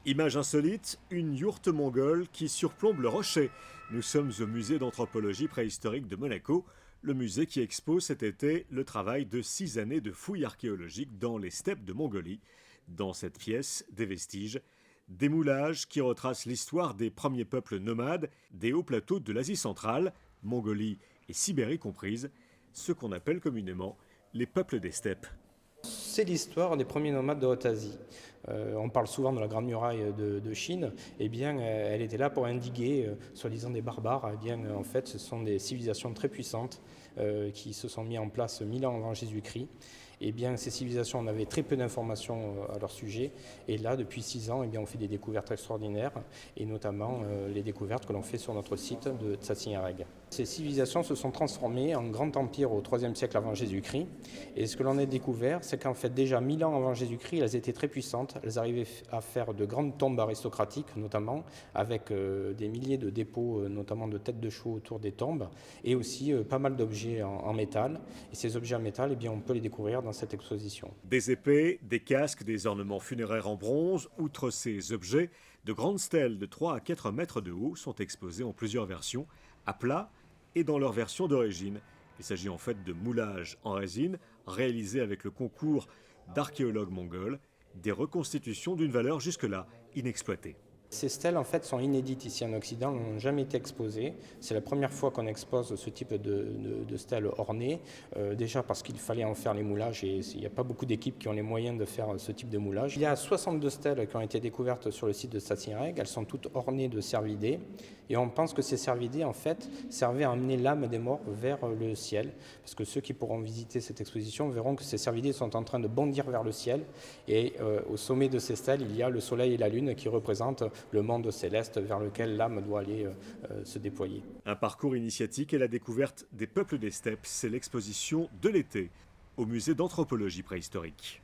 Image insolite, une yourte mongole qui surplombe le rocher. Nous sommes au musée d'anthropologie préhistorique de Monaco, le musée qui expose cet été le travail de 6 années de fouilles archéologiques dans les steppes de Mongolie. Dans cette pièce, des vestiges, des moulages qui retracent l'histoire des premiers peuples nomades des hauts plateaux de l'Asie centrale, Mongolie et Sibérie comprises, ce qu'on appelle communément les peuples des steppes. C'est l'histoire des premiers nomades de Haute-Asie. On parle souvent de la Grande Muraille de Chine. Eh bien, elle était là pour indiguer, soi-disant des barbares. Eh bien, en fait, ce sont des civilisations très puissantes qui se sont mises en place 1000 ans avant Jésus-Christ. Eh bien, ces civilisations, on avait très peu d'informations à leur sujet. Et là, depuis 6 ans, eh bien, on fait des découvertes extraordinaires, et notamment les découvertes que l'on fait sur notre site de Tsatsinareg. Ces civilisations se sont transformées en grand empire au IIIe siècle avant Jésus-Christ. Et ce que l'on a découvert, c'est qu'en fait, déjà 1000 ans avant Jésus-Christ, elles étaient très puissantes. Elles arrivaient à faire de grandes tombes aristocratiques, notamment, avec des milliers de dépôts, notamment de têtes de chevaux autour des tombes, et aussi pas mal d'objets en métal. Et ces objets en métal, eh bien, on peut les découvrir dans cette exposition. Des épées, des casques, des ornements funéraires en bronze. Outre ces objets, de grandes stèles de 3 à 4 mètres de haut sont exposées en plusieurs versions, à plat et dans leur version d'origine. Il s'agit en fait de moulages en résine réalisés avec le concours d'archéologues mongols, des reconstitutions d'une valeur jusque-là inexploitée. Ces stèles en fait sont inédites ici en Occident, n'ont jamais été exposées. C'est la première fois qu'on expose ce type de stèles ornées, déjà parce qu'il fallait en faire les moulages et il n'y a pas beaucoup d'équipes qui ont les moyens de faire ce type de moulage. Il y a 62 stèles qui ont été découvertes sur le site de Tsatsinareg, elles sont toutes ornées de cervidés et on pense que ces cervidés en fait servaient à amener l'âme des morts vers le ciel, parce que ceux qui pourront visiter cette exposition verront que ces cervidés sont en train de bondir vers le ciel et au sommet de ces stèles il y a le soleil et la lune qui représentent le monde céleste vers lequel l'âme doit aller se déployer. Un parcours initiatique et la découverte des peuples des steppes, c'est l'exposition de l'été au musée d'anthropologie préhistorique.